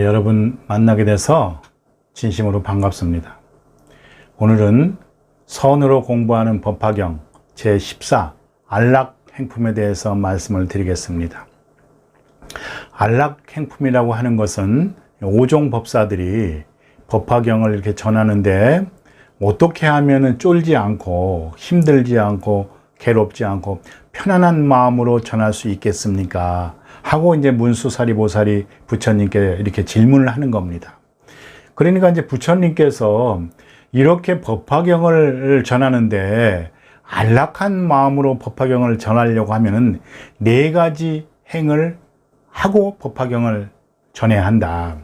여러분 만나게 돼서 진심으로 반갑습니다. 오늘은 선으로 공부하는 법화경 제14 안락행품에 대해서 말씀을 드리겠습니다. 안락행품이라고 하는 것은 5종 법사들이 법화경을 이렇게 전하는데 어떻게 하면 쫄지 않고 힘들지 않고 괴롭지 않고 편안한 마음으로 전할 수 있겠습니까? 하고 이제 문수사리보살이 부처님께 이렇게 질문을 하는 겁니다. 그러니까 이제 부처님께서 이렇게 법화경을 전하는데 안락한 마음으로 법화경을 전하려고 하면은 4가지 행을 하고 법화경을 전해야 한다.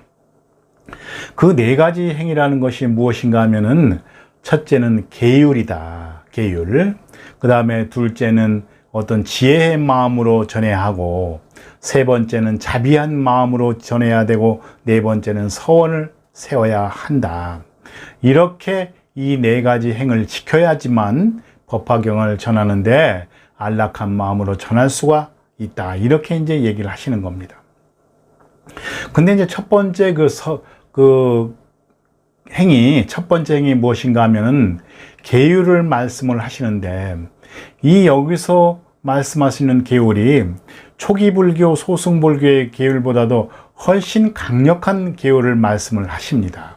그 4가지 행이라는 것이 무엇인가 하면은 첫째는 계율이다. 계율. 그 다음에 둘째는 어떤 지혜의 마음으로 전해야 하고, 세 번째는 자비한 마음으로 전해야 되고, 네 번째는 서원을 세워야 한다. 이렇게 이 4가지 행을 지켜야지만 법화경을 전하는데 안락한 마음으로 전할 수가 있다. 이렇게 이제 얘기를 하시는 겁니다. 근데 이제 첫 번째 첫 번째 행이 무엇인가 하면은 계율을 말씀을 하시는데, 이 여기서 말씀하시는 계율이 초기 불교, 소승 불교의 계율보다도 훨씬 강력한 계율을 말씀을 하십니다.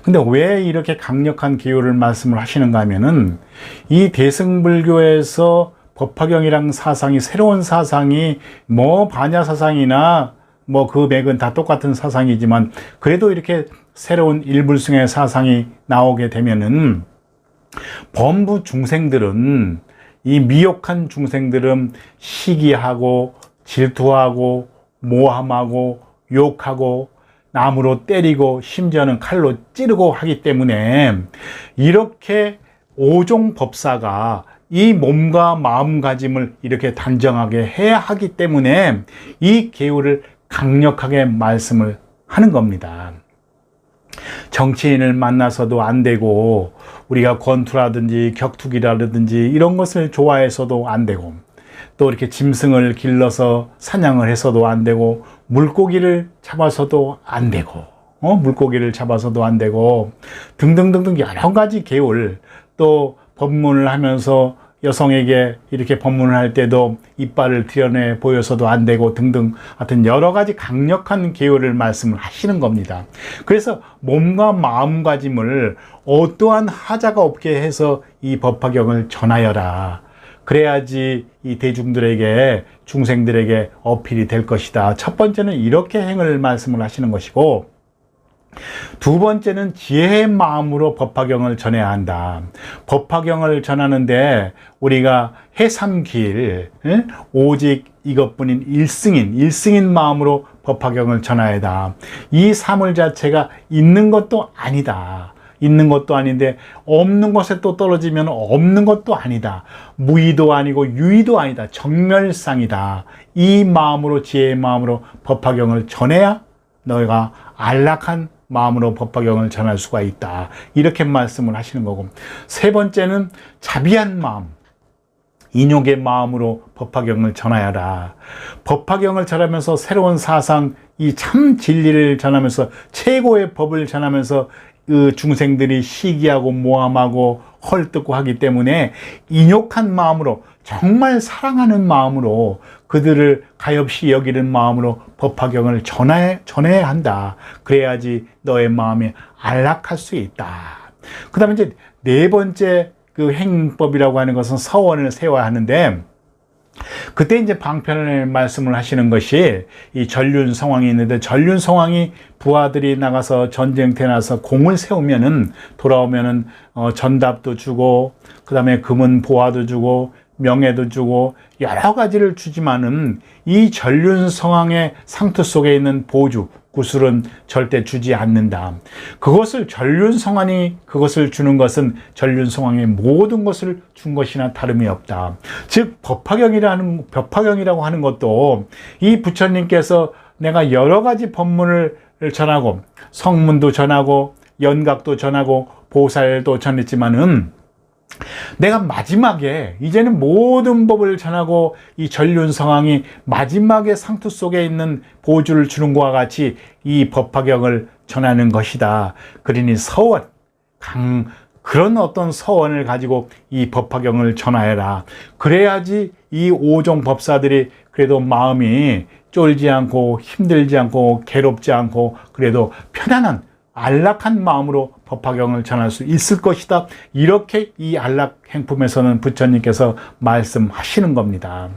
근데 왜 이렇게 강력한 계율을 말씀을 하시는가 하면은 이 대승불교에서 법화경이랑 사상이, 새로운 사상이 반야 사상이나 그 맥은 다 똑같은 사상이지만 그래도 이렇게 새로운 일불승의 사상이 나오게 되면은 범부 중생들은, 이 미혹한 중생들은 시기하고 질투하고 모함하고 욕하고 나무로 때리고 심지어는 칼로 찌르고 하기 때문에 이렇게 5종 법사가 이 몸과 마음가짐을 이렇게 단정하게 해야 하기 때문에 이 계율을 강력하게 말씀을 하는 겁니다. 정치인을 만나서도 안 되고, 우리가 권투라든지 격투기라든지 이런 것을 좋아해서도 안 되고, 또 이렇게 짐승을 길러서 사냥을 해서도 안 되고, 물고기를 잡아서도 안 되고, 물고기를 잡아서도 안 되고, 등등등등 여러 가지 계율, 또 법문을 하면서 여성에게 이렇게 법문을 할 때도 이빨을 드러내 보여서도 안 되고 등등, 하여튼 여러 가지 강력한 계율을 말씀을 하시는 겁니다. 그래서 몸과 마음가짐을 어떠한 하자가 없게 해서 이 법화경을 전하여라. 그래야지 이 대중들에게, 중생들에게 어필이 될 것이다. 첫 번째는 이렇게 행을 말씀을 하시는 것이고, 두 번째는 지혜의 마음으로 법화경을 전해야 한다. 법화경을 전하는데 우리가 해삼길, 오직 이것뿐인 일승인 마음으로 법화경을 전해야 한다. 이 사물 자체가 있는 것도 아니다. 있는 것도 아닌데 없는 것에 또 떨어지면 없는 것도 아니다. 무의도 아니고 유의도 아니다. 정멸상이다. 이 마음으로, 지혜의 마음으로 법화경을 전해야 너희가 안락한 마음으로 법화경을 전할 수가 있다. 이렇게 말씀을 하시는 거고, 세 번째는 자비한 마음, 인욕의 마음으로 법화경을 전하여라. 법화경을 전하면서 새로운 사상, 이 참 진리를 전하면서, 최고의 법을 전하면서 그 중생들이 시기하고 모함하고 헐뜯고 하기 때문에 인욕한 마음으로, 정말 사랑하는 마음으로, 그들을 가엾이 여기는 마음으로 법화경을 전해야 한다. 그래야지 너의 마음이 안락할 수 있다. 그 다음에 이제 네 번째 그 행법이라고 하는 것은 서원을 세워야 하는데, 그때 이제 방편을 말씀을 하시는 것이 이 전륜성왕이 있는데, 전륜성왕이 부하들이 나가서 전쟁터에 나서 공을 세우면은 돌아오면은 전답도 주고, 그 다음에 금은 보화도 주고 명예도 주고 여러 가지를 주지만은 이 전륜성왕의 상투 속에 있는 보주, 구슬은 절대 주지 않는다. 그것을 전륜성왕이 그것을 주는 것은 전륜성왕의 모든 것을 준 것이나 다름이 없다. 즉 법화경이라고 하는 것도 이 부처님께서 내가 여러 가지 법문을 전하고 성문도 전하고 연각도 전하고 보살도 전했지만은 내가 마지막에 이제는 모든 법을 전하고 이 전륜 상황이 마지막에 상투 속에 있는 보주를 주는 것과 같이 이 법화경을 전하는 것이다. 그러니 서원, 그런 어떤 서원을 가지고 이 법화경을 전하여라. 그래야지 이 오종 법사들이 그래도 마음이 쫄지 않고 힘들지 않고 괴롭지 않고 그래도 편안한 안락한 마음으로 법화경을 전할 수 있을 것이다. 이렇게 이 안락 행품에서는 부처님께서 말씀하시는 겁니다.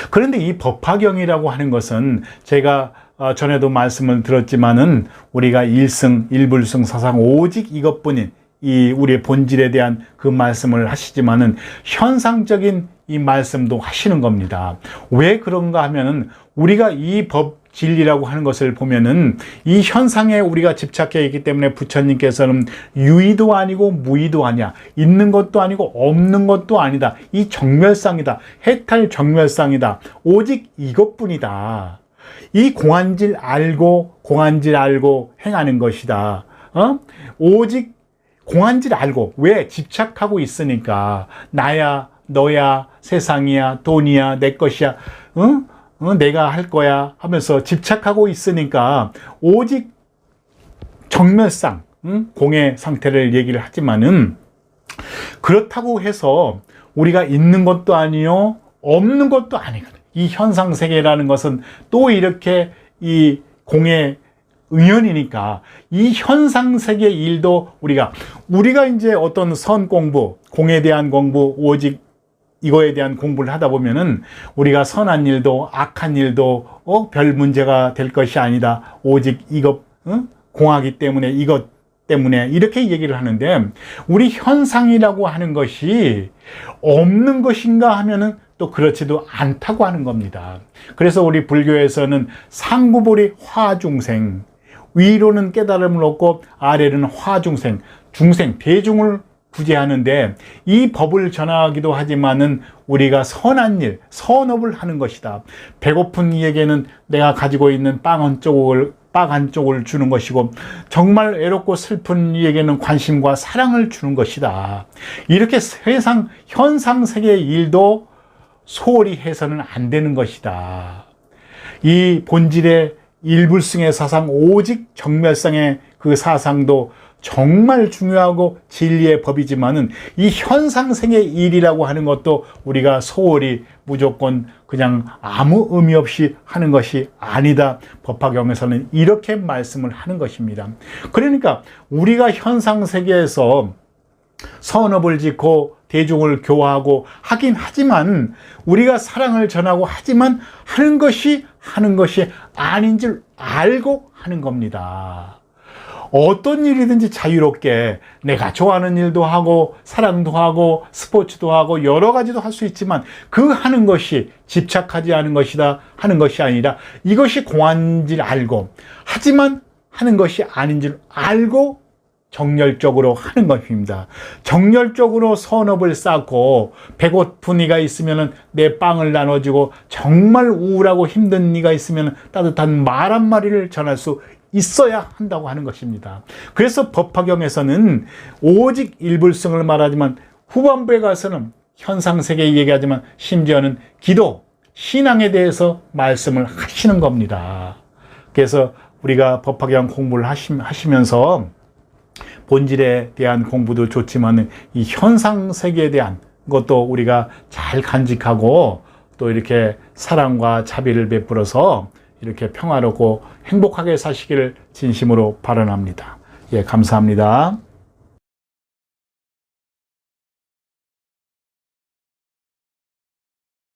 그런데 이 법화경이라고 하는 것은 제가 전에도 말씀을 들었지만은 우리가 일승, 일불승, 사상 오직 이것뿐인 이 우리의 본질에 대한 그 말씀을 하시지만은 현상적인 이 말씀도 하시는 겁니다. 왜 그런가 하면은 우리가 이 법 진리라고 하는 것을 보면은 이 현상에 우리가 집착해 있기 때문에 부처님께서는 유의도 아니고 무의도 아니야. 있는 것도 아니고 없는 것도 아니다. 이 정멸상이다. 해탈 정멸상이다. 오직 이것뿐이다. 이 공안질 알고 행하는 것이다. 오직 공안질 알고. 왜? 집착하고 있으니까. 나야, 너야, 세상이야, 돈이야, 내 것이야, 내가 할 거야 하면서 집착하고 있으니까 오직 정멸상, 공의 상태를 얘기를 하지만은 그렇다고 해서 우리가 있는 것도 아니요, 없는 것도 아니거든. 이 현상세계라는 것은 또 이렇게 이 공의 의연이니까 이 현상세계 일도 우리가 이제 어떤 선 공부, 공에 대한 공부, 오직 이거에 대한 공부를 하다 보면은 우리가 선한 일도 악한 일도 별 문제가 될 것이 아니다. 오직 이것 공하기 때문에 이것 때문에 이렇게 얘기를 하는데 우리 현상이라고 하는 것이 없는 것인가 하면은 또 그렇지도 않다고 하는 겁니다. 그래서 우리 불교에서는 상구보리 화중생, 위로는 깨달음을 얻고 아래는 화중생, 대중을 구제하는데 이 법을 전하기도 하지만은 우리가 선한 일, 선업을 하는 것이다. 배고픈 이에게는 내가 가지고 있는 빵 한 쪽을 주는 것이고 정말 외롭고 슬픈 이에게는 관심과 사랑을 주는 것이다. 이렇게 세상 현상 세계의 일도 소홀히 해서는 안 되는 것이다. 이 본질의 일불승의 사상, 오직 정멸상의 그 사상도 정말 중요하고 진리의 법이지만은 이 현상생의 일이라고 하는 것도 우리가 소홀히 무조건 그냥 아무 의미 없이 하는 것이 아니다. 법화경에서는 이렇게 말씀을 하는 것입니다. 그러니까 우리가 현상세계에서 선업을 짓고 대중을 교화하고 하긴 하지만 우리가 사랑을 전하고 하지만 하는 것이 아닌 줄 알고 하는 겁니다. 어떤 일이든지 자유롭게 내가 좋아하는 일도 하고 사랑도 하고 스포츠도 하고 여러 가지도 할 수 있지만 그 하는 것이 집착하지 않은 것이다 하는 것이 아니라 이것이 공한 줄 알고 하지만 하는 것이 아닌 줄 알고 정열적으로 하는 것입니다. 정열적으로 선업을 쌓고 배고픈 이가 있으면 내 빵을 나눠주고 정말 우울하고 힘든 이가 있으면 따뜻한 말 한마디를 전할 수 있어야 한다고 하는 것입니다. 그래서 법화경에서는 오직 일불승을 말하지만 후반부에 가서는 현상세계 얘기하지만 심지어는 기도, 신앙에 대해서 말씀을 하시는 겁니다. 그래서 우리가 법화경 공부를 하시면서 본질에 대한 공부도 좋지만 이 현상세계에 대한 것도 우리가 잘 간직하고 또 이렇게 사랑과 자비를 베풀어서 이렇게 평화롭고 행복하게 사시기를 진심으로 바라랍니다. 예, 감사합니다.